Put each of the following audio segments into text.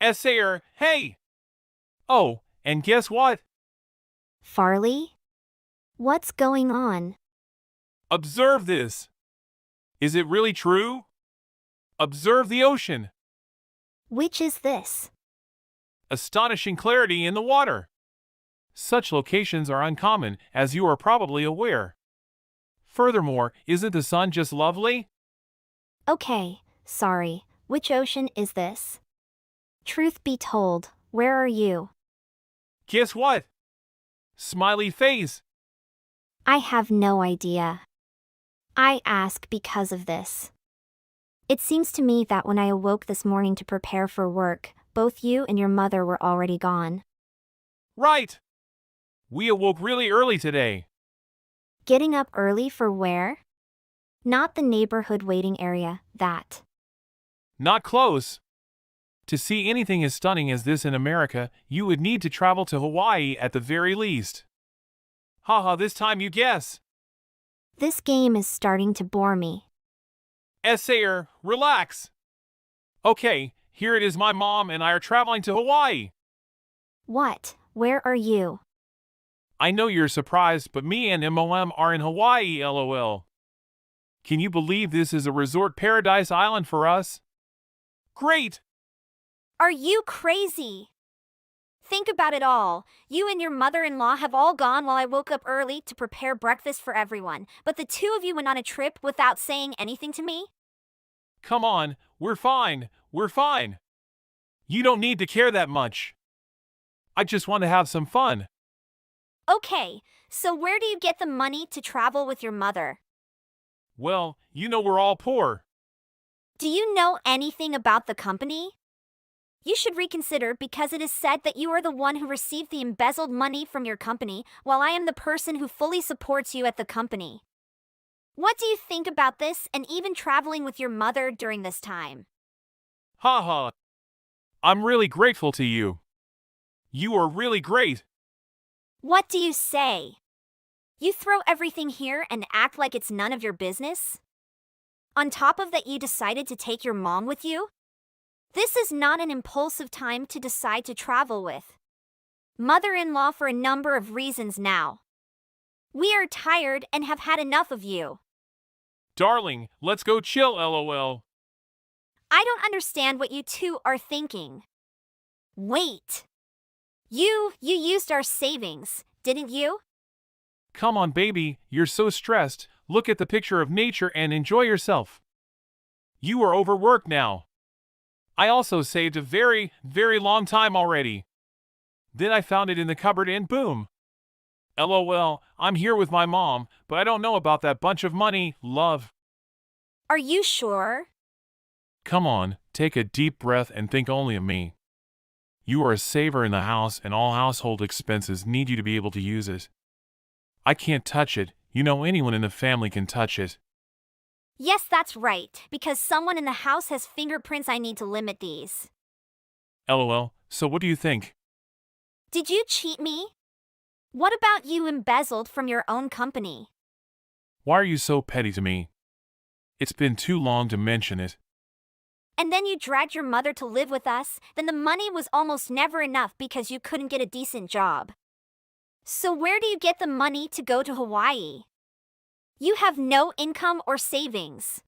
Essayer, hey! Oh, and guess what? Farley? What's going on? Observe this. Is it really true? Observe the ocean. Which is this? Astonishing clarity in the water. Such locations are uncommon, as you are probably aware. Furthermore, isn't the sun just lovely? Okay, sorry. Which ocean is this? Truth be told, where are you? Guess what? Smiley face. I have no idea. I ask because of this. It seems to me that when I awoke this morning to prepare for work, both you and your mother were already gone. Right. We awoke really early today. Getting up early for where? Not the neighborhood waiting area, that. Not close. To see anything as stunning as this in America, you would need to travel to Hawaii at the very least. Haha, this time you guess. This game is starting to bore me. Essayer, relax. Okay, here it is. My mom and I are traveling to Hawaii. What? Where are you? I know you're surprised, but me and MOM are in Hawaii, lol. Can you believe this is a resort paradise island for us? Great! Are you crazy? Think about it all. You and your mother-in-law have all gone while I woke up early to prepare breakfast for everyone, but the two of you went on a trip without saying anything to me? Come on, we're fine, we're fine. You don't need to care that much. I just want to have some fun. Okay, so where do you get the money to travel with your mother? Well, you know we're all poor. Do you know anything about the company? You should reconsider because it is said that you are the one who received the embezzled money from your company, while I am the person who fully supports you at the company. What do you think about this and even traveling with your mother during this time? Haha. I'm really grateful to you. You are really great. What do you say? You throw everything here and act like it's none of your business? On top of that, you decided to take your mom with you? This is not an impulsive time to decide to travel with mother-in-law for a number of reasons now. We are tired and have had enough of you. Darling, let's go chill, lol. I don't understand what you two are thinking. Wait. You used our savings, didn't you? Come on, baby, you're so stressed. Look at the picture of nature and enjoy yourself. You are overworked now. I also saved a very, very long time already. Then I found it in the cupboard and boom. LOL, I'm here with my mom, but I don't know about that bunch of money, love. Are you sure? Come on, take a deep breath and think only of me. You are a saver in the house and all household expenses need you to be able to use it. I can't touch it, you know anyone in the family can touch it. Yes, that's right, because someone in the house has fingerprints. I need to limit these. LOL, so what do you think? Did you cheat me? What about you embezzled from your own company? Why are you so petty to me? It's been too long to mention it. And then you dragged your mother to live with us, then the money was almost never enough because you couldn't get a decent job. So where do you get the money to go to Hawaii? You have no income or savings.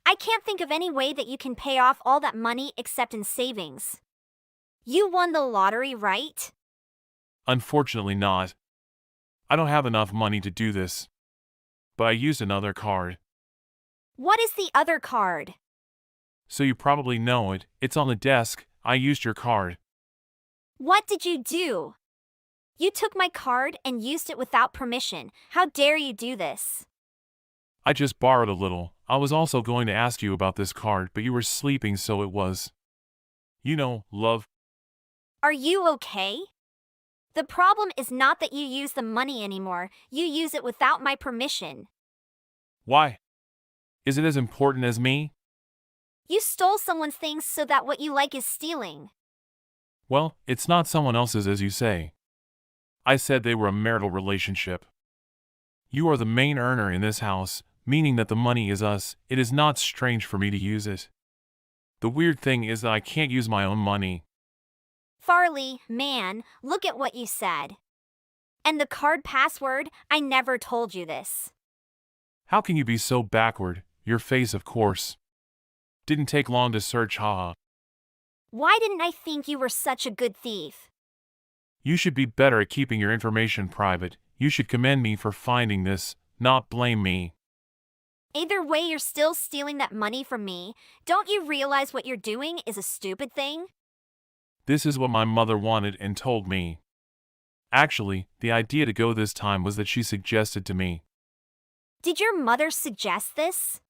I can't think of any way that you can pay off all that money except in savings. You won the lottery, right? Unfortunately not. I don't have enough money to do this. But I used another card. What is the other card? So you probably know it, it's on the desk, I used your card. What did you do? You took my card and used it without permission. How dare you do this? I just borrowed a little. I was also going to ask you about this card, but you were sleeping, so it was. You know, love. Are you okay? The problem is not that you use the money anymore, you use it without my permission. Why? Is it as important as me? You stole someone's things, so that what you like is stealing. Well, it's not someone else's as you say. I said they were a marital relationship. You are the main earner in this house, meaning that the money is us. It is not strange for me to use it. The weird thing is that I can't use my own money. Farley, man, look at what you said. And the card password, I never told you this. How can you be so backward? Your face, of course. Didn't take long to search, haha. Why didn't I think you were such a good thief? You should be better at keeping your information private. You should commend me for finding this, not blame me. Either way, you're still stealing that money from me. Don't you realize what you're doing is a stupid thing? This is what my mother wanted and told me. Actually, the idea to go this time was that she suggested to me. Did your mother suggest this?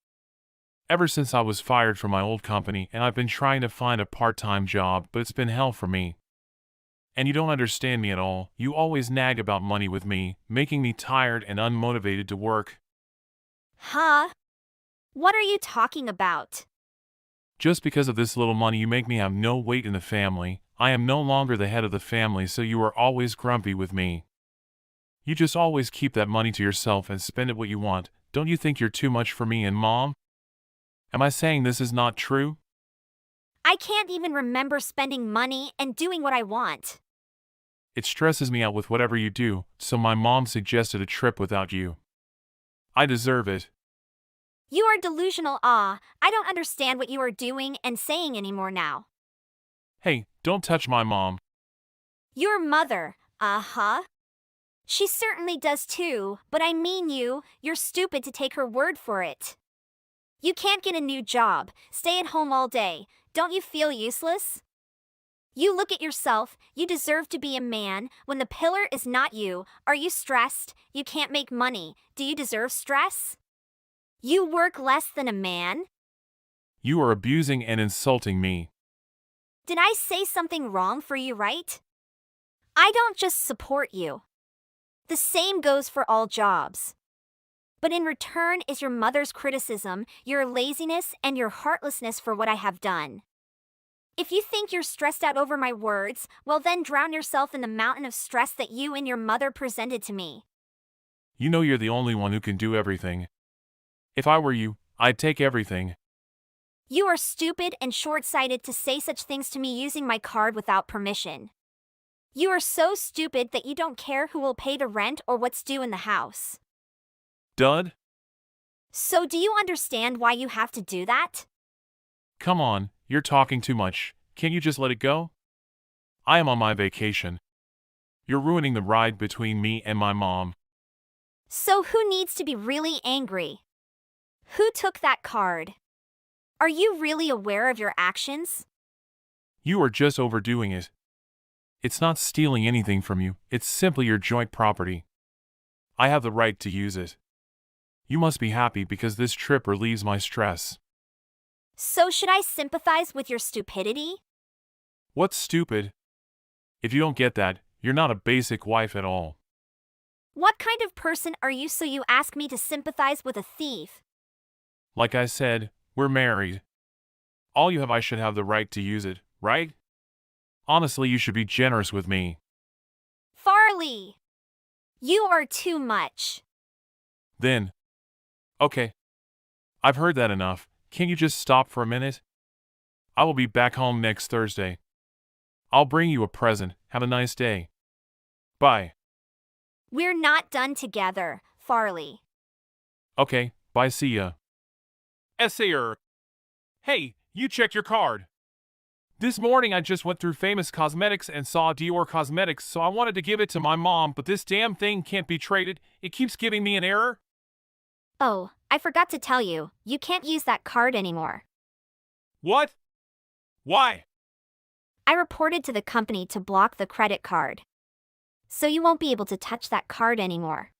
Ever since I was fired from my old company and I've been trying to find a part-time job, but it's been hell for me. And you don't understand me at all. You always nag about money with me, making me tired and unmotivated to work. Huh? What are you talking about? Just because of this little money you make me have no weight in the family. I am no longer the head of the family, so you are always grumpy with me. You just always keep that money to yourself and spend it what you want. Don't you think you're too much for me and Mom? Am I saying this is not true? I can't even remember spending money and doing what I want. It stresses me out with whatever you do, so my mom suggested a trip without you. I deserve it. You are delusional. I don't understand what you are doing and saying anymore now. Hey, don't touch my mom. Your mother, She certainly does too, but I mean you're stupid to take her word for it. You can't get a new job, stay at home all day. Don't you feel useless? You look at yourself, you deserve to be a man. When the pillar is not you, are you stressed? You can't make money. Do you deserve stress? You work less than a man? You are abusing and insulting me. Did I say something wrong for you, right? I don't just support you. The same goes for all jobs. But in return is your mother's criticism, your laziness, and your heartlessness for what I have done. If you think you're stressed out over my words, well then drown yourself in the mountain of stress that you and your mother presented to me. You know you're the only one who can do everything. If I were you, I'd take everything. You are stupid and short-sighted to say such things to me using my card without permission. You are so stupid that you don't care who will pay the rent or what's due in the house. Dud? So do you understand why you have to do that? Come on, you're talking too much. Can't you just let it go? I am on my vacation. You're ruining the ride between me and my mom. So who needs to be really angry? Who took that card? Are you really aware of your actions? You are just overdoing it. It's not stealing anything from you, it's simply your joint property. I have the right to use it. You must be happy because this trip relieves my stress. So should I sympathize with your stupidity? What's stupid? If you don't get that, you're not a basic wife at all. What kind of person are you so you ask me to sympathize with a thief? Like I said, we're married. All you have, I should have the right to use it, right? Honestly, you should be generous with me. Farley! You are too much. Then. Okay. I've heard that enough. Can't you just stop for a minute? I will be back home next Thursday. I'll bring you a present. Have a nice day. Bye. We're not done together, Farley. Okay, bye, see ya. Essayer. Hey, you checked your card. This morning I just went through Famous Cosmetics and saw Dior Cosmetics, so I wanted to give it to my mom, but this damn thing can't be traded. It keeps giving me an error. Oh, I forgot to tell you, you can't use that card anymore. What? Why? I reported to the company to block the credit card. So you won't be able to touch that card anymore.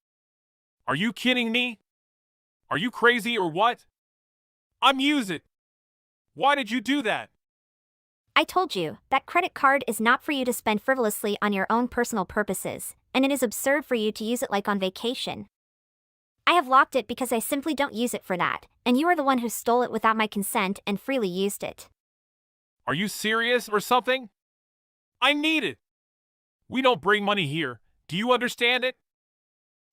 Are you kidding me? Are you crazy or what? I'm use it. Why did you do that? I told you, that credit card is not for you to spend frivolously on your own personal purposes, and it is absurd for you to use it like on vacation. I have locked it because I simply don't use it for that, and you are the one who stole it without my consent and freely used it. Are you serious or something? I need it. We don't bring money here. Do you understand it?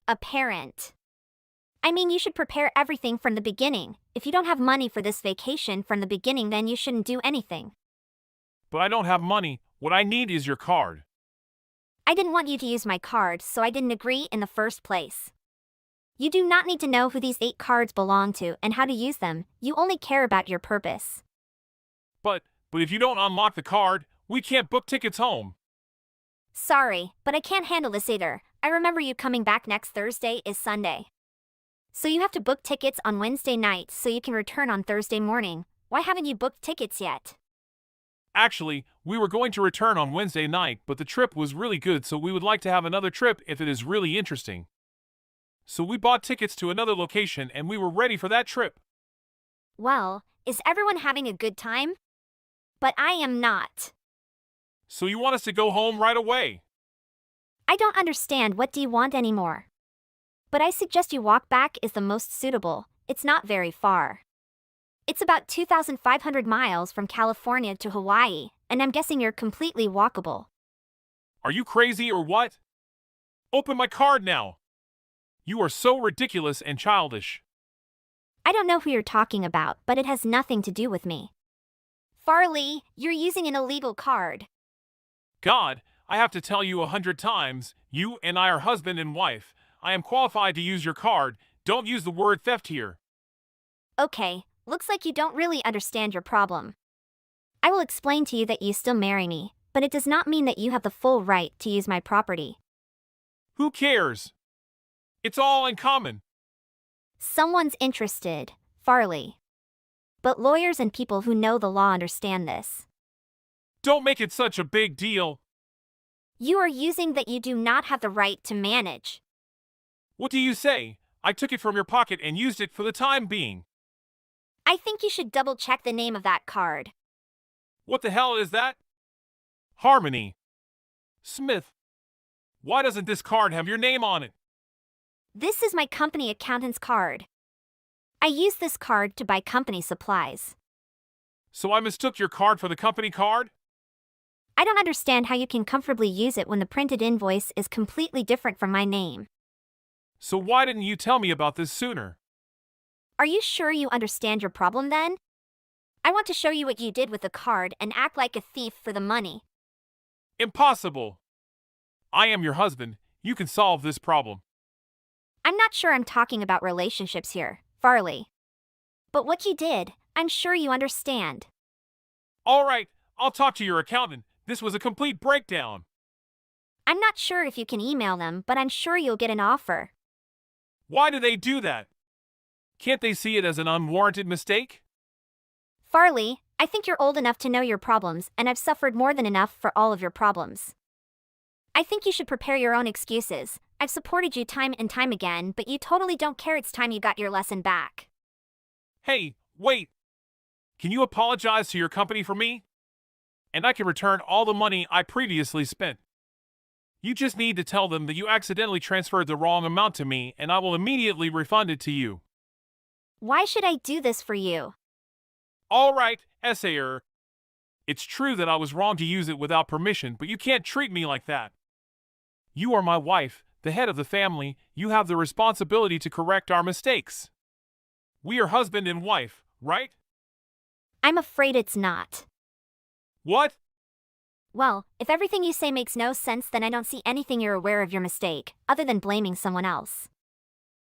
A parent. I mean, you should prepare everything from the beginning. If you don't have money for this vacation from the beginning, then you shouldn't do anything. But I don't have money. What I need is your card. I didn't want you to use my card, so I didn't agree in the first place. You do not need to know who these 8 cards belong to and how to use them. You only care about your purpose. But if you don't unlock the card, we can't book tickets home. Sorry, but I can't handle this either. I remember you coming back next Thursday is Sunday. So you have to book tickets on Wednesday night so you can return on Thursday morning. Why haven't you booked tickets yet? Actually, we were going to return on Wednesday night, but the trip was really good, so we would like to have another trip if it is really interesting. So we bought tickets to another location and we were ready for that trip. Well, is everyone having a good time? But I am not. So you want us to go home right away? I don't understand. What do you want anymore? But I suggest you walk back is the most suitable. It's not very far. It's about 2,500 miles from California to Hawaii, and I'm guessing you're completely walkable. Are you crazy or what? Open my card now. You are so ridiculous and childish. I don't know who you're talking about, but it has nothing to do with me. Farley, you're using an illegal card. God, I have to tell you 100 times, you and I are husband and wife. I am qualified to use your card. Don't use the word theft here. Okay, looks like you don't really understand your problem. I will explain to you that you still marry me, but it does not mean that you have the full right to use my property. Who cares? It's all in common. Someone's interested, Farley. But lawyers and people who know the law understand this. Don't make it such a big deal. You are using that you do not have the right to manage. What do you say? I took it from your pocket and used it for the time being. I think you should double check the name of that card. What the hell is that? Harmony. Smith. Why doesn't this card have your name on it? This is my company accountant's card. I use this card to buy company supplies. So I mistook your card for the company card? I don't understand how you can comfortably use it when the printed invoice is completely different from my name. So why didn't you tell me about this sooner? Are you sure you understand your problem then? I want to show you what you did with the card and act like a thief for the money. Impossible. I am your husband. You can solve this problem. I'm not sure I'm talking about relationships here, Farley. But what you did, I'm sure you understand. All right, I'll talk to your accountant. This was a complete breakdown. I'm not sure if you can email them, but I'm sure you'll get an offer. Why do they do that? Can't they see it as an unwarranted mistake? Farley, I think you're old enough to know your problems, and I've suffered more than enough for all of your problems. I think you should prepare your own excuses. I've supported you time and time again, but you totally don't care. It's time you got your lesson back. Hey, wait. Can you apologize to your company for me? And I can return all the money I previously spent. You just need to tell them that you accidentally transferred the wrong amount to me, and I will immediately refund it to you. Why should I do this for you? All right, essayer. It's true that I was wrong to use it without permission, but you can't treat me like that. You are my wife, the head of the family. You have the responsibility to correct our mistakes. We are husband and wife, right? I'm afraid it's not. What? Well, if everything you say makes no sense, then I don't see anything you're aware of your mistake, other than blaming someone else.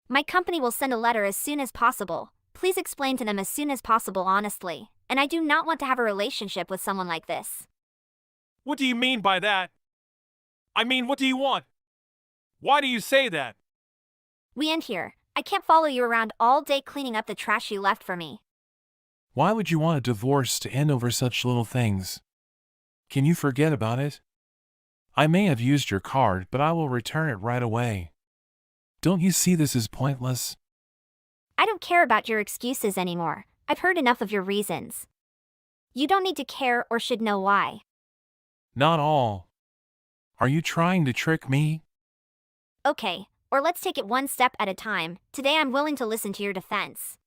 My company will send a letter as soon as possible. Please explain to them as soon as possible honestly, and I do not want to have a relationship with someone like this. What do you mean by that? I mean, what do you want? Why do you say that? We end here. I can't follow you around all day cleaning up the trash you left for me. Why would you want a divorce to end over such little things? Can you forget about it? I may have used your card, but I will return it right away. Don't you see this is pointless? I don't care about your excuses anymore. I've heard enough of your reasons. You don't need to care or should know why. Not all. Are you trying to trick me? Okay, or let's take it one step at a time. Today I'm willing to listen to your defense.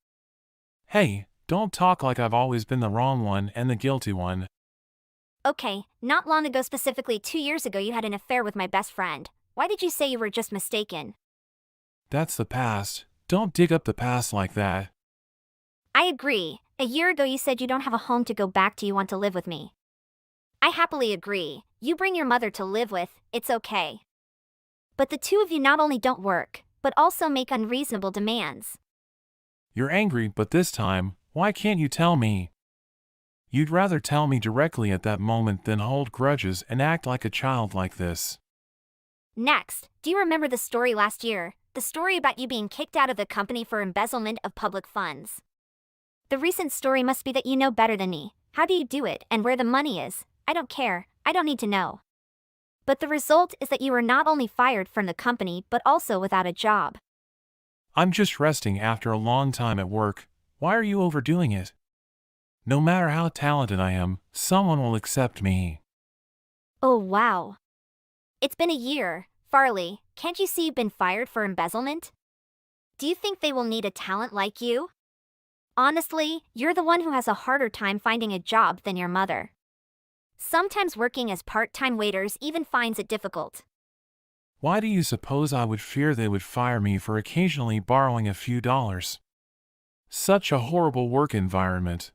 Hey, don't talk like I've always been the wrong one and the guilty one. Okay, not long ago, specifically 2 years ago, you had an affair with my best friend. Why did you say you were just mistaken? That's the past. Don't dig up the past like that. I agree. A year ago you said you don't have a home to go back to, you want to live with me. I happily agree. You bring your mother to live with, it's okay. But the two of you not only don't work, but also make unreasonable demands. You're angry, but this time, why can't you tell me? You'd rather tell me directly at that moment than hold grudges and act like a child like this. Next, do you remember the story last year? The story about you being kicked out of the company for embezzlement of public funds. The recent story must be that you know better than me. How do you do it and where the money is? I don't care. I don't need to know. But the result is that you are not only fired from the company but also without a job. I'm just resting after a long time at work. Why are you overdoing it? No matter how talented I am, someone will accept me. Oh wow. It's been a year. Farley, can't you see you've been fired for embezzlement? Do you think they will need a talent like you? Honestly, you're the one who has a harder time finding a job than your mother. Sometimes working as part-time waiters even finds it difficult. Why do you suppose I would fear they would fire me for occasionally borrowing a few dollars? Such a horrible work environment.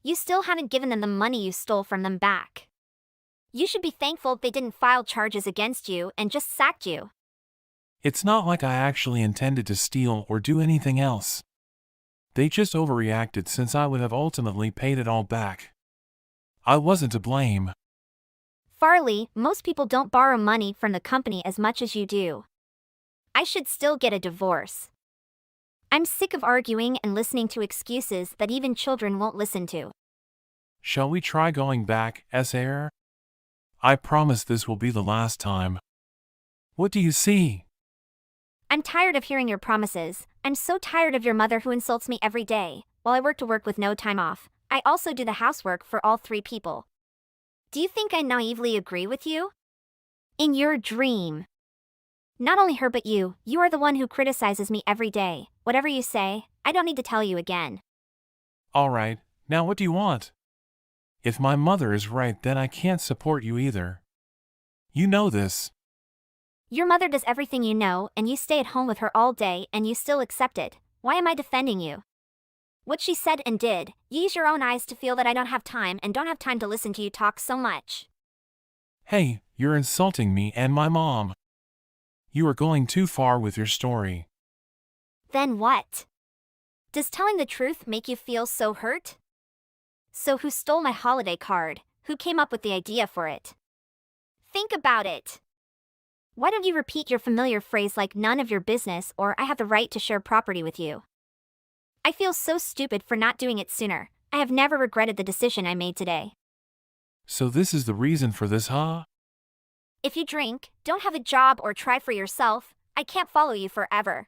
You still haven't given them the money you stole from them back. You should be thankful they didn't file charges against you and just sacked you. It's not like I actually intended to steal or do anything else. They just overreacted since I would have ultimately paid it all back. I wasn't to blame. Farley, most people don't borrow money from the company as much as you do. I should still get a divorce. I'm sick of arguing and listening to excuses that even children won't listen to. Shall we try going back, Sayer? I promise this will be the last time. What do you see? I'm tired of hearing your promises. I'm so tired of your mother who insults me every day. While I work to work with no time off, I also do the housework for all three people. Do you think I naively agree with you? In your dream. Not only her but you are the one who criticizes me every day. Whatever you say, I don't need to tell you again. All right, now what do you want? If my mother is right, then I can't support you either. You know this. Your mother does everything you know and you stay at home with her all day and you still accept it. Why am I defending you? What she said and did, you use your own eyes to feel that I don't have time and don't have time to listen to you talk so much. Hey, you're insulting me and my mom. You are going too far with your story. Then what? Does telling the truth make you feel so hurt? So who stole my holiday card? Who came up with the idea for it? Think about it. Why don't you repeat your familiar phrase like none of your business or I have the right to share property with you? I feel so stupid for not doing it sooner. I have never regretted the decision I made today. So this is the reason for this, huh? If you drink, don't have a job or try for yourself, I can't follow you forever.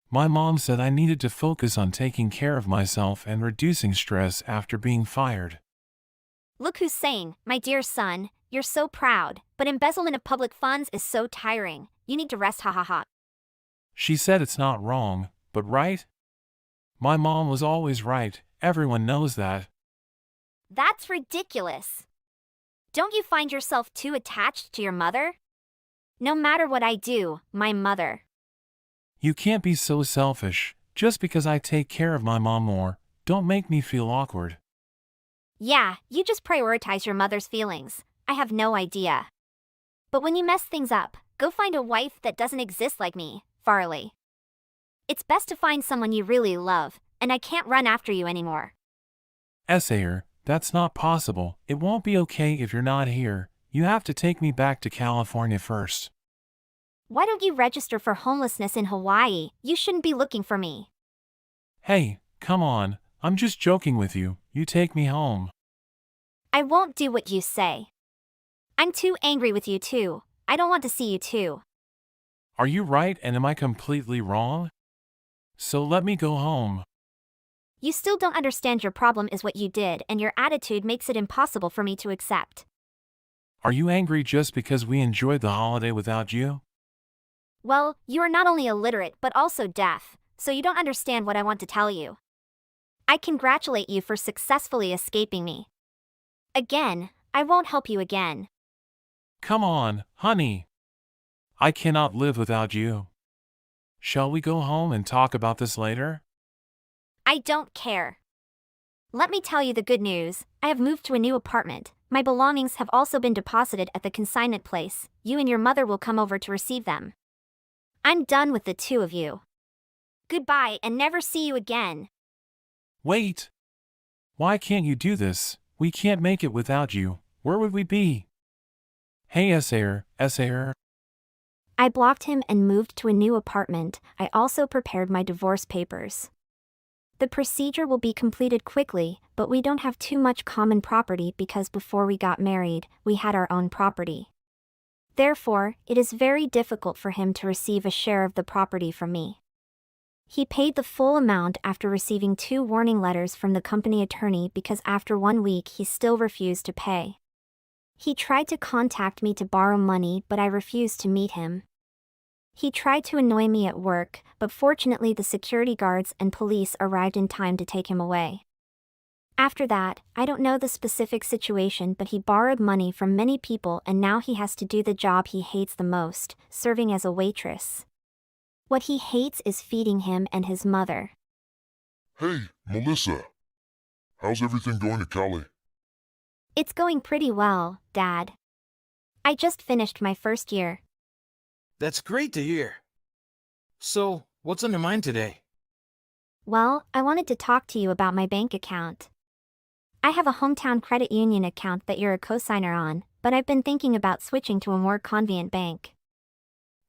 My mom said I needed to focus on taking care of myself and reducing stress after being fired. Look who's saying, my dear son, you're so proud, but embezzlement of public funds is so tiring. You need to rest, ha ha ha. She said it's not wrong, but right? My mom was always right, everyone knows that. That's ridiculous. Don't you find yourself too attached to your mother? No matter what I do, my mother. You can't be so selfish. Just because I take care of my mom more, don't make me feel awkward. Yeah, you just prioritize your mother's feelings. I have no idea. But when you mess things up, go find a wife that doesn't exist like me, Farley. It's best to find someone you really love, and I can't run after you anymore. Sayer, that's not possible. It won't be okay if you're not here. You have to take me back to California first. Why don't you register for homelessness in Hawaii? You shouldn't be looking for me. Hey, come on, I'm just joking with you. You take me home. I won't do what you say. I'm too angry with you too. I don't want to see you too. Are you right and am I completely wrong? So let me go home. You still don't understand your problem is what you did and your attitude makes it impossible for me to accept. Are you angry just because we enjoyed the holiday without you? Well, you are not only illiterate but also deaf, so you don't understand what I want to tell you. I congratulate you for successfully escaping me. Again, I won't help you again. Come on, honey. I cannot live without you. Shall we go home and talk about this later? I don't care. Let me tell you the good news. I have moved to a new apartment. My belongings have also been deposited at the consignment place. You and your mother will come over to receive them. I'm done with the two of you. Goodbye and never see you again. Wait! Why can't you do this? We can't make it without you. Where would we be? Hey, Esair. I blocked him and moved to a new apartment. I also prepared my divorce papers. The procedure will be completed quickly, but we don't have too much common property because before we got married, we had our own property. Therefore, it is very difficult for him to receive a share of the property from me. He paid the full amount after receiving 2 warning letters from the company attorney because after 1 week he still refused to pay. He tried to contact me to borrow money, but I refused to meet him. He tried to annoy me at work, but fortunately the security guards and police arrived in time to take him away. After that, I don't know the specific situation, but he borrowed money from many people and now he has to do the job he hates the most, serving as a waitress. What he hates is feeding him and his mother. Hey, Melissa. How's everything going at Cali? It's going pretty well, Dad. I just finished my first year. That's great to hear. So, what's on your mind today? Well, I wanted to talk to you about my bank account. I have a hometown credit union account that you're a cosigner on, but I've been thinking about switching to a more convenient bank.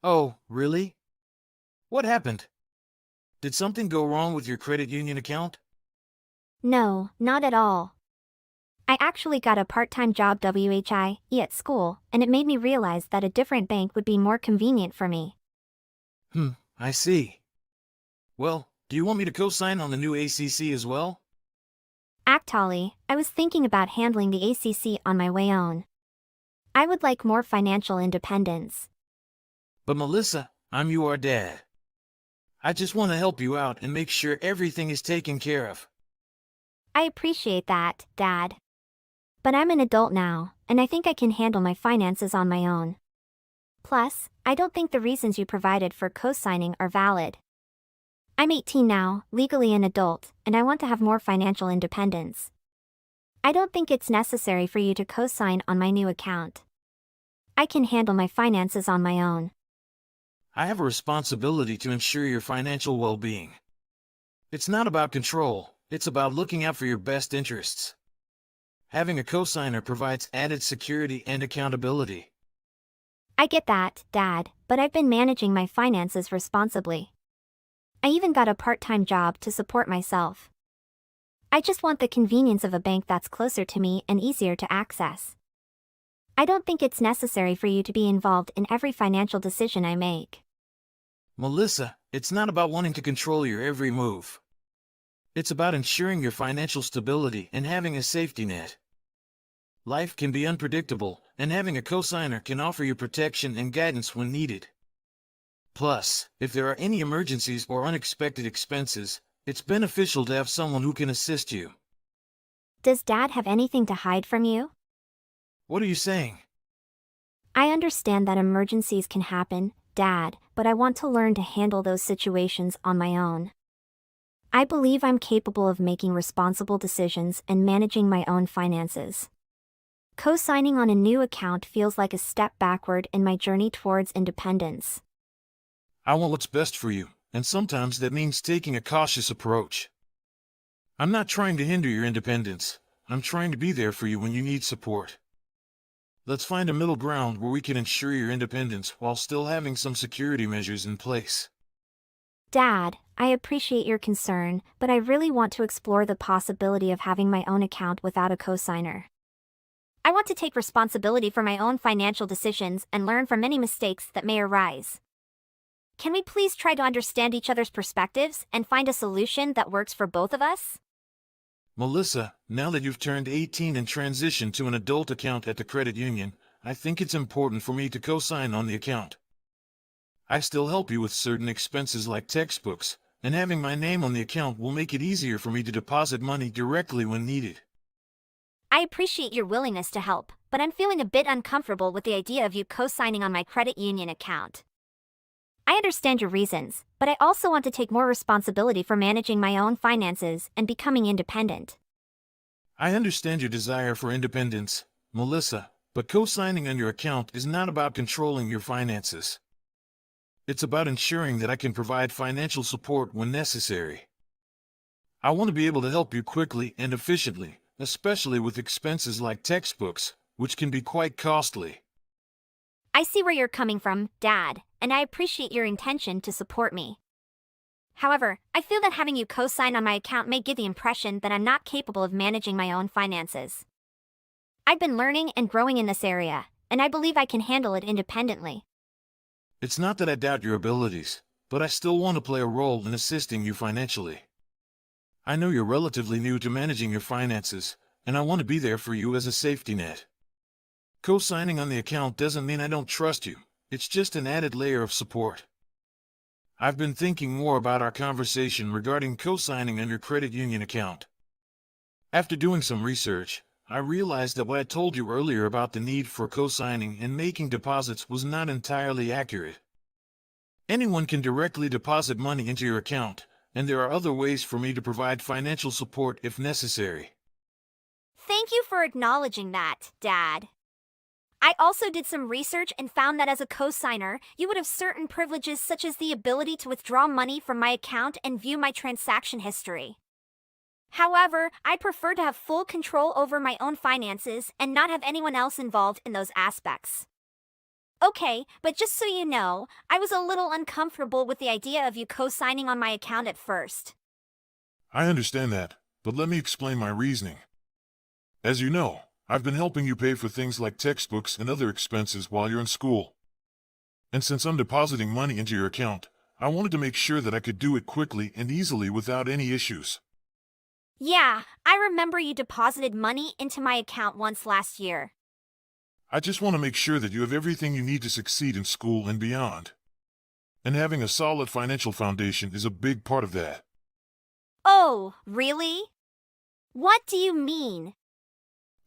Oh, really? What happened? Did something go wrong with your credit union account? No, not at all. I actually got a part-time job at school, and it made me realize that a different bank would be more convenient for me. I see. Well, do you want me to co-sign on the new ACC as well? Actually, I was thinking about handling the ACC on my way own. I would like more financial independence. But Melissa, I'm your dad. I just want to help you out and make sure everything is taken care of. I appreciate that, Dad. But I'm an adult now, and I think I can handle my finances on my own. Plus, I don't think the reasons you provided for co-signing are valid. I'm 18 now, legally an adult, and I want to have more financial independence. I don't think it's necessary for you to co-sign on my new account. I can handle my finances on my own. I have a responsibility to ensure your financial well-being. It's not about control, it's about looking out for your best interests. Having a cosigner provides added security and accountability. I get that, Dad, but I've been managing my finances responsibly. I even got a part-time job to support myself. I just want the convenience of a bank that's closer to me and easier to access. I don't think it's necessary for you to be involved in every financial decision I make. Melissa, it's not about wanting to control your every move. It's about ensuring your financial stability and having a safety net. Life can be unpredictable, and having a cosigner can offer you protection and guidance when needed. Plus, if there are any emergencies or unexpected expenses, it's beneficial to have someone who can assist you. Does Dad have anything to hide from you? What are you saying? I understand that emergencies can happen, Dad, but I want to learn to handle those situations on my own. I believe I'm capable of making responsible decisions and managing my own finances. Co-signing on a new account feels like a step backward in my journey towards independence. I want what's best for you, and sometimes that means taking a cautious approach. I'm not trying to hinder your independence. I'm trying to be there for you when you need support. Let's find a middle ground where we can ensure your independence while still having some security measures in place. Dad, I appreciate your concern, but I really want to explore the possibility of having my own account without a cosigner. I want to take responsibility for my own financial decisions and learn from any mistakes that may arise. Can we please try to understand each other's perspectives and find a solution that works for both of us? Melissa, now that you've turned 18 and transitioned to an adult account at the credit union, I think it's important for me to co-sign on the account. I still help you with certain expenses like textbooks, and having my name on the account will make it easier for me to deposit money directly when needed. I appreciate your willingness to help, but I'm feeling a bit uncomfortable with the idea of you co-signing on my credit union account. I understand your reasons, but I also want to take more responsibility for managing my own finances and becoming independent. I understand your desire for independence, Melissa, but co-signing on your account is not about controlling your finances. It's about ensuring that I can provide financial support when necessary. I want to be able to help you quickly and efficiently, especially with expenses like textbooks, which can be quite costly. I see where you're coming from, Dad, and I appreciate your intention to support me. However, I feel that having you co-sign on my account may give the impression that I'm not capable of managing my own finances. I've been learning and growing in this area, and I believe I can handle it independently. It's not that I doubt your abilities, but I still want to play a role in assisting you financially. I know you're relatively new to managing your finances, and I want to be there for you as a safety net. Co-signing on the account doesn't mean I don't trust you, it's just an added layer of support. I've been thinking more about our conversation regarding co-signing on your credit union account. After doing some research, I realized that what I told you earlier about the need for co-signing and making deposits was not entirely accurate. Anyone can directly deposit money into your account, and there are other ways for me to provide financial support if necessary. Thank you for acknowledging that, Dad. I also did some research and found that as a co-signer, you would have certain privileges such as the ability to withdraw money from my account and view my transaction history. However, I prefer to have full control over my own finances and not have anyone else involved in those aspects. Okay, but just so you know, I was a little uncomfortable with the idea of you co-signing on my account at first. I understand that, but let me explain my reasoning. As you know, I've been helping you pay for things like textbooks and other expenses while you're in school. And since I'm depositing money into your account, I wanted to make sure that I could do it quickly and easily without any issues. Yeah, I remember you deposited money into my account once last year. I just want to make sure that you have everything you need to succeed in school and beyond. And having a solid financial foundation is a big part of that. Oh, really? What do you mean?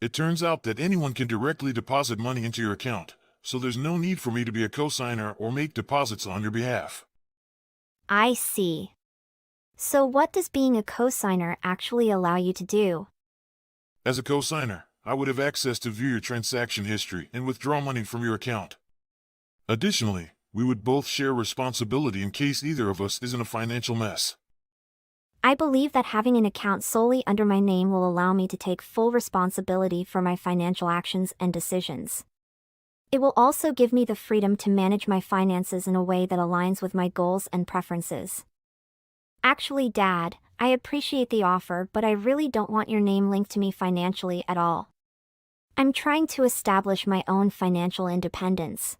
It turns out that anyone can directly deposit money into your account, so there's no need for me to be a co-signer or make deposits on your behalf. I see. So what does being a co-signer actually allow you to do? As a co-signer, I would have access to view your transaction history and withdraw money from your account. Additionally, we would both share responsibility in case either of us is in a financial mess. I believe that having an account solely under my name will allow me to take full responsibility for my financial actions and decisions. It will also give me the freedom to manage my finances in a way that aligns with my goals and preferences. Actually, Dad, I appreciate the offer, but I really don't want your name linked to me financially at all. I'm trying to establish my own financial independence.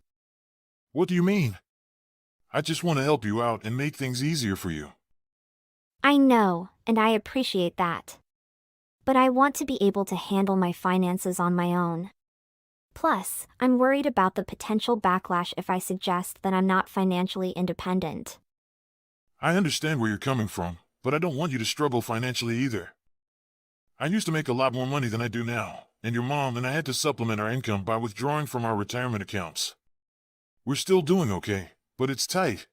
What do you mean? I just want to help you out and make things easier for you. I know, and I appreciate that. But I want to be able to handle my finances on my own. Plus, I'm worried about the potential backlash if I suggest that I'm not financially independent. I understand where you're coming from, but I don't want you to struggle financially either. I used to make a lot more money than I do now, and your mom and I had to supplement our income by withdrawing from our retirement accounts. We're still doing okay, but it's tight.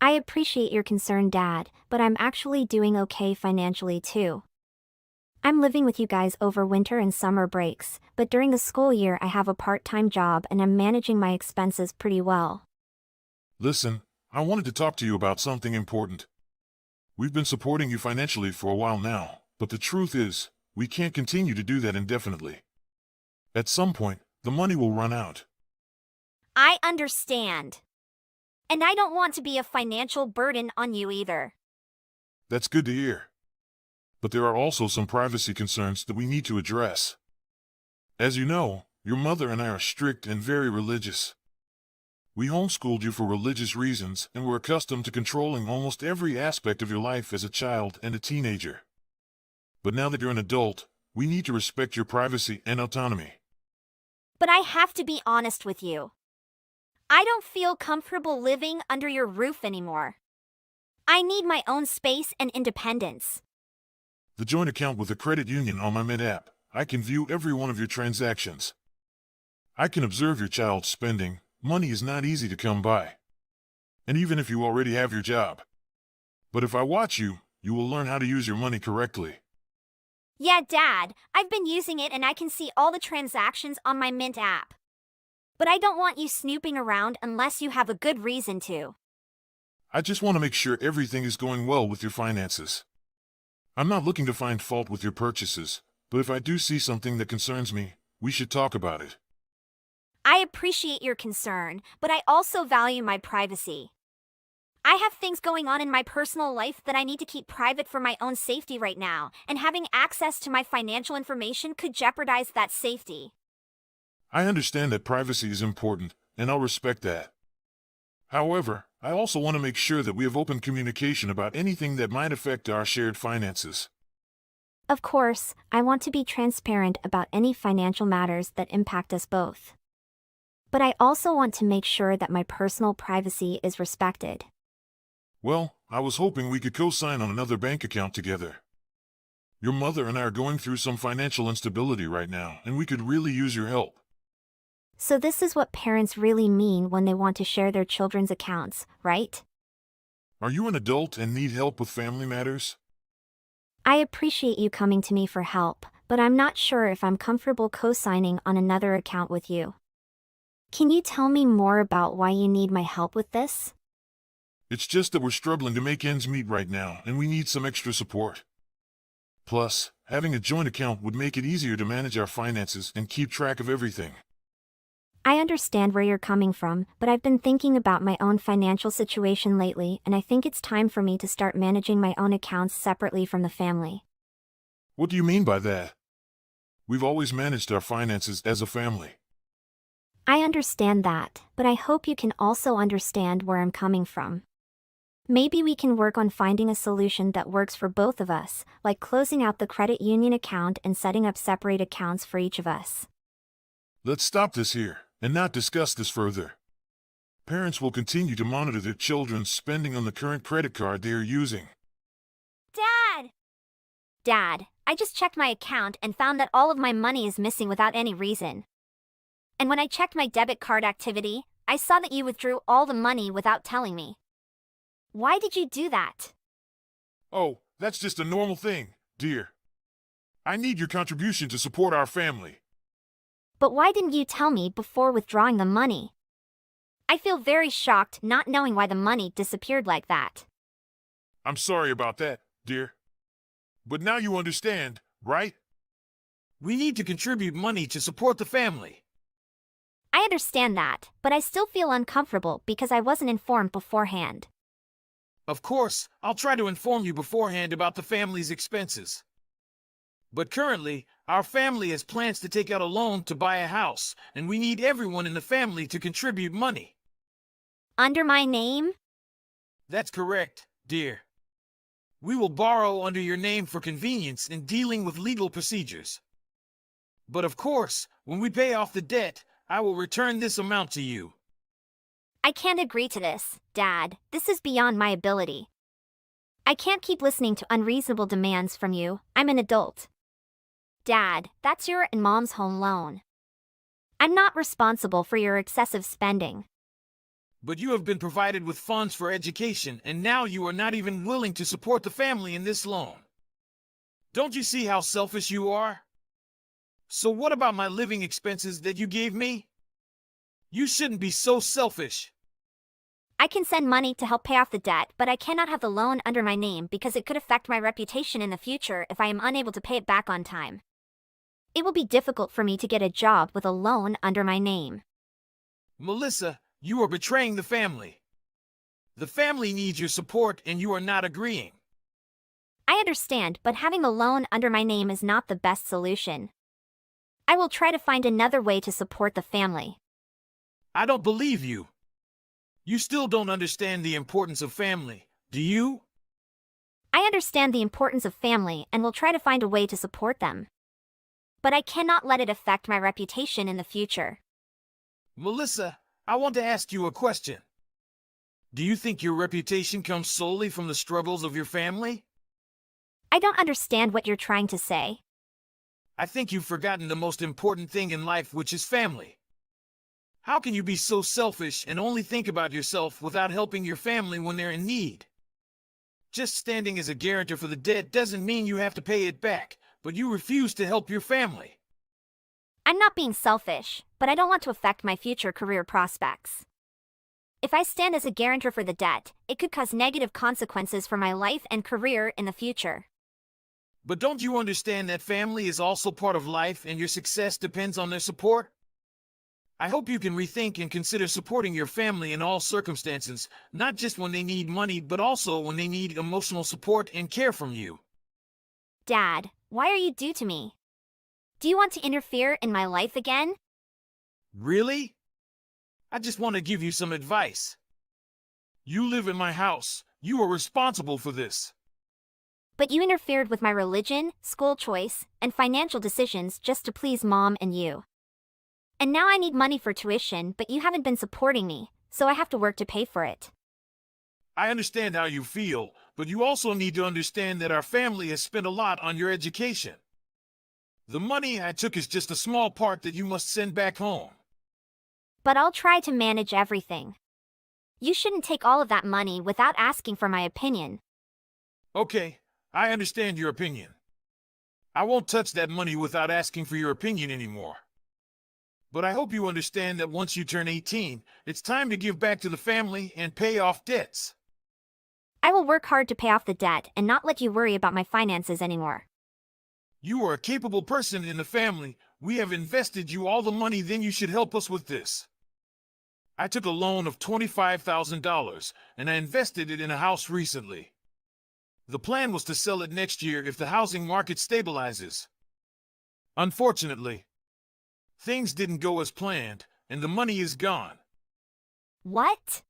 I appreciate your concern, Dad, but I'm actually doing okay financially too. I'm living with you guys over winter and summer breaks, but during the school year I have a part-time job and I'm managing my expenses pretty well. Listen, I wanted to talk to you about something important. We've been supporting you financially for a while now, but the truth is, we can't continue to do that indefinitely. At some point, the money will run out. I understand. And I don't want to be a financial burden on you either. That's good to hear. But there are also some privacy concerns that we need to address. As you know, your mother and I are strict and very religious. We homeschooled you for religious reasons and were accustomed to controlling almost every aspect of your life as a child and a teenager. But now that you're an adult, we need to respect your privacy and autonomy. But I have to be honest with you. I don't feel comfortable living under your roof anymore. I need my own space and independence. The joint account with the credit union on my Mint app, I can view every one of your transactions. I can observe your child's spending. Money is not easy to come by. and even if you already have your job. But if I watch you, you will learn how to use your money correctly. Yeah, Dad, I've been using it and I can see all the transactions on my Mint app. But I don't want you snooping around unless you have a good reason to. I just want to make sure everything is going well with your finances. I'm not looking to find fault with your purchases, but if I do see something that concerns me, we should talk about it. I appreciate your concern, but I also value my privacy. I have things going on in my personal life that I need to keep private for my own safety right now, and having access to my financial information could jeopardize that safety. I understand that privacy is important, and I'll respect that. However, I also want to make sure that we have open communication about anything that might affect our shared finances. Of course, I want to be transparent about any financial matters that impact us both. But I also want to make sure that my personal privacy is respected. Well, I was hoping we could co-sign on another bank account together. Your mother and I are going through some financial instability right now, and we could really use your help. So this is what parents really mean when they want to share their children's accounts, right? Are you an adult and need help with family matters? I appreciate you coming to me for help, but I'm not sure if I'm comfortable co-signing on another account with you. Can you tell me more about why you need my help with this? It's just that we're struggling to make ends meet right now, and we need some extra support. Plus, having a joint account would make it easier to manage our finances and keep track of everything. I understand where you're coming from, but I've been thinking about my own financial situation lately, and I think it's time for me to start managing my own accounts separately from the family. What do you mean by that? We've always managed our finances as a family. I understand that, but I hope you can also understand where I'm coming from. Maybe we can work on finding a solution that works for both of us, like closing out the credit union account and setting up separate accounts for each of us. Let's stop this here and not discuss this further. Parents will continue to monitor their children's spending on the current credit card they are using. Dad! Dad, I just checked my account and found that all of my money is missing without any reason. And when I checked my debit card activity, I saw that you withdrew all the money without telling me. Why did you do that? Oh, that's just a normal thing, dear. I need your contribution to support our family. But why didn't you tell me before withdrawing the money? I feel very shocked not knowing why the money disappeared like that. I'm sorry about that, dear. But now you understand, right? We need to contribute money to support the family. I understand that, but I still feel uncomfortable because I wasn't informed beforehand. Of course, I'll try to inform you beforehand about the family's expenses. But currently, our family has plans to take out a loan to buy a house, and we need everyone in the family to contribute money. Under my name? That's correct, dear. We will borrow under your name for convenience in dealing with legal procedures. But of course, when we pay off the debt, I will return this amount to you. I can't agree to this, Dad. This is beyond my ability. I can't keep listening to unreasonable demands from you. I'm an adult. Dad, that's your and Mom's home loan. I'm not responsible for your excessive spending. But you have been provided with funds for education, and now you are not even willing to support the family in this loan. Don't you see how selfish you are? So what about my living expenses that you gave me? You shouldn't be so selfish. I can send money to help pay off the debt, but I cannot have the loan under my name because it could affect my reputation in the future if I am unable to pay it back on time. It will be difficult for me to get a job with a loan under my name. Melissa, you are betraying the family. The family needs your support and you are not agreeing. I understand, but having the loan under my name is not the best solution. I will try to find another way to support the family. I don't believe you. You still don't understand the importance of family, do you? I understand the importance of family and will try to find a way to support them. But I cannot let it affect my reputation in the future. Melissa, I want to ask you a question. Do you think your reputation comes solely from the struggles of your family? I don't understand what you're trying to say. I think you've forgotten the most important thing in life, which is family. How can you be so selfish and only think about yourself without helping your family when they're in need? Just standing as a guarantor for the debt doesn't mean you have to pay it back, but you refuse to help your family. I'm not being selfish, but I don't want to affect my future career prospects. If I stand as a guarantor for the debt, it could cause negative consequences for my life and career in the future. But don't you understand that family is also part of life and your success depends on their support? I hope you can rethink and consider supporting your family in all circumstances, not just when they need money, but also when they need emotional support and care from you. Dad, why are you due to me? Do you want to interfere in my life again? Really? I just want to give you some advice. You live in my house. You are responsible for this. But you interfered with my religion, school choice, and financial decisions just to please Mom and you. And now I need money for tuition, but you haven't been supporting me, so I have to work to pay for it. I understand how you feel, but you also need to understand that our family has spent a lot on your education. The money I took is just a small part that you must send back home. But I'll try to manage everything. You shouldn't take all of that money without asking for my opinion. Okay, I understand your opinion. I won't touch that money without asking for your opinion anymore. But I hope you understand that once you turn 18, it's time to give back to the family and pay off debts. I will work hard to pay off the debt and not let you worry about my finances anymore. You are a capable person in the family. We have invested you all the money, then you should help us with this. I took a loan of $25,000 and I invested it in a house recently. The plan was to sell it next year if the housing market stabilizes. Unfortunately, things didn't go as planned and the money is gone. What?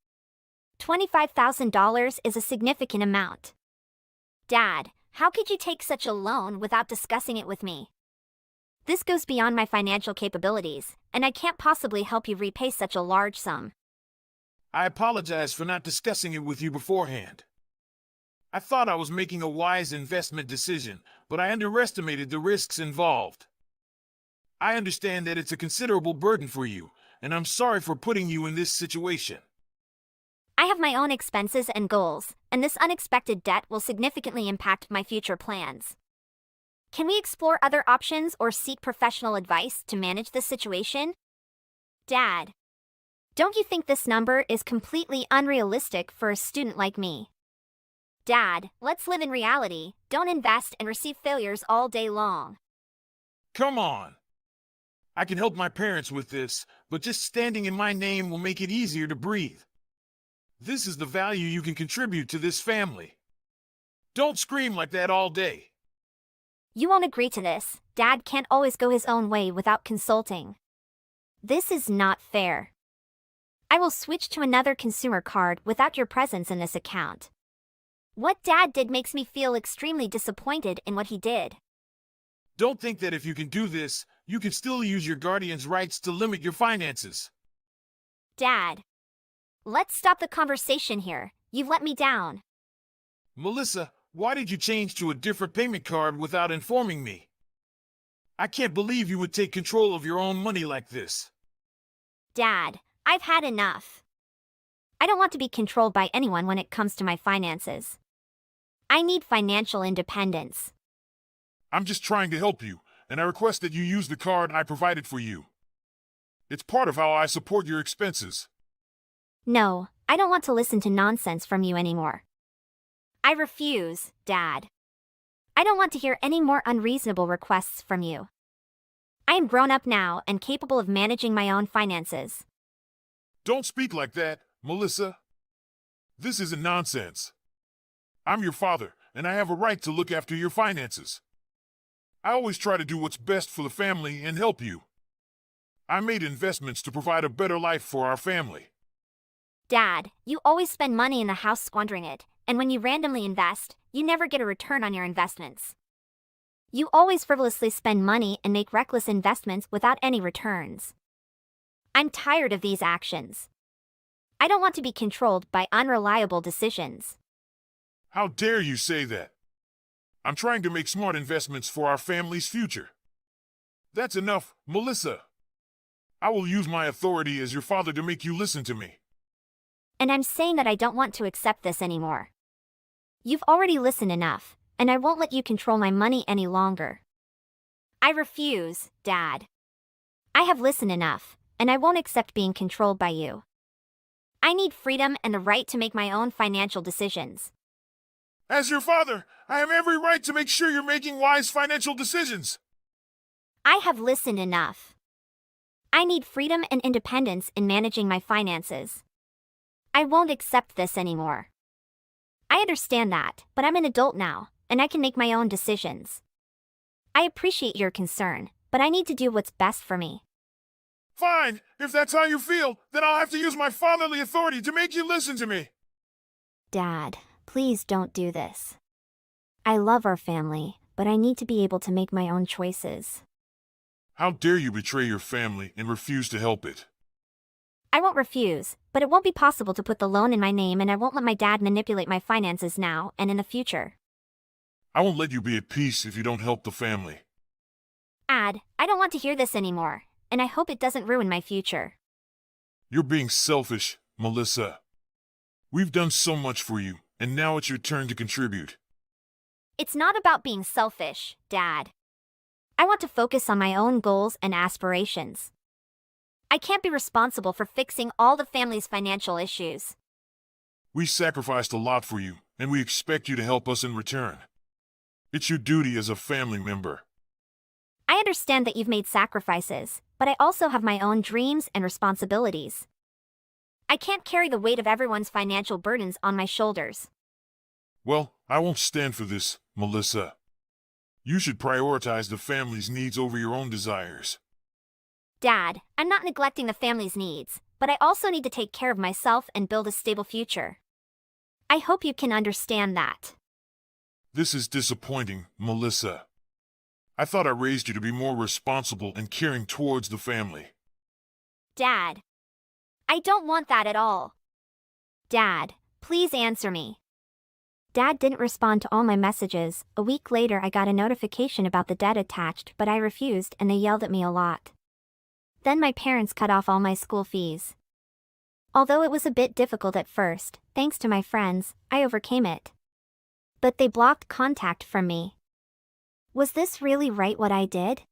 $25,000 is a significant amount. Dad, how could you take such a loan without discussing it with me? This goes beyond my financial capabilities, and I can't possibly help you repay such a large sum. I apologize for not discussing it with you beforehand. I thought I was making a wise investment decision, but I underestimated the risks involved. I understand that it's a considerable burden for you, and I'm sorry for putting you in this situation. I have my own expenses and goals, and this unexpected debt will significantly impact my future plans. Can we explore other options or seek professional advice to manage this situation? Dad, don't you think this number is completely unrealistic for a student like me? Dad, let's live in reality, don't invest and receive failures all day long. Come on. I can help my parents with this, but just standing in my name will make it easier to breathe. This is the value you can contribute to this family. Don't scream like that all day. You won't agree to this. Dad can't always go his own way without consulting. This is not fair. I will switch to another consumer card without your presence in this account. What Dad did makes me feel extremely disappointed in what he did. Don't think that if you can do this, you can still use your guardian's rights to limit your finances. Dad, let's stop the conversation here. You've let me down. Melissa, why did you change to a different payment card without informing me? I can't believe you would take control of your own money like this. Dad, I've had enough. I don't want to be controlled by anyone when it comes to my finances. I need financial independence. I'm just trying to help you, and I request that you use the card I provided for you. It's part of how I support your expenses. No, I don't want to listen to nonsense from you anymore. I refuse, Dad. I don't want to hear any more unreasonable requests from you. I am grown up now and capable of managing my own finances. Don't speak like that, Melissa. This isn't nonsense. I'm your father, and I have a right to look after your finances. I always try to do what's best for the family and help you. I made investments to provide a better life for our family. Dad, you always spend money in the house squandering it, and when you randomly invest, you never get a return on your investments. You always frivolously spend money and make reckless investments without any returns. I'm tired of these actions. I don't want to be controlled by unreliable decisions. How dare you say that? I'm trying to make smart investments for our family's future. That's enough, Melissa. I will use my authority as your father to make you listen to me. And I'm saying that I don't want to accept this anymore. You've already listened enough, and I won't let you control my money any longer. I refuse, Dad. I have listened enough, and I won't accept being controlled by you. I need freedom and the right to make my own financial decisions. As your father, I have every right to make sure you're making wise financial decisions. I have listened enough. I need freedom and independence in managing my finances. I won't accept this anymore. I understand that, but I'm an adult now, and I can make my own decisions. I appreciate your concern, but I need to do what's best for me. Fine, if that's how you feel, then I'll have to use my fatherly authority to make you listen to me. Dad, please don't do this. I love our family, but I need to be able to make my own choices. How dare you betray your family and refuse to help it? I won't refuse, but it won't be possible to put the loan in my name, and I won't let my dad manipulate my finances now and in the future. I won't let you be at peace if you don't help the family. Dad, I don't want to hear this anymore, and I hope it doesn't ruin my future. You're being selfish, Melissa. We've done so much for you, and now it's your turn to contribute. It's not about being selfish, Dad. I want to focus on my own goals and aspirations. I can't be responsible for fixing all the family's financial issues. We sacrificed a lot for you, and we expect you to help us in return. It's your duty as a family member. I understand that you've made sacrifices, but I also have my own dreams and responsibilities. I can't carry the weight of everyone's financial burdens on my shoulders. Well, I won't stand for this, Melissa. You should prioritize the family's needs over your own desires. Dad, I'm not neglecting the family's needs, but I also need to take care of myself and build a stable future. I hope you can understand that. This is disappointing, Melissa. I thought I raised you to be more responsible and caring towards the family. Dad, I don't want that at all. Dad, please answer me. Dad didn't respond to all my messages. A week later, I got a notification about the debt attached, but I refused and they yelled at me a lot. Then my parents cut off all my school fees. Although it was a bit difficult at first, thanks to my friends, I overcame it. But they blocked contact from me. Was this really right what I did?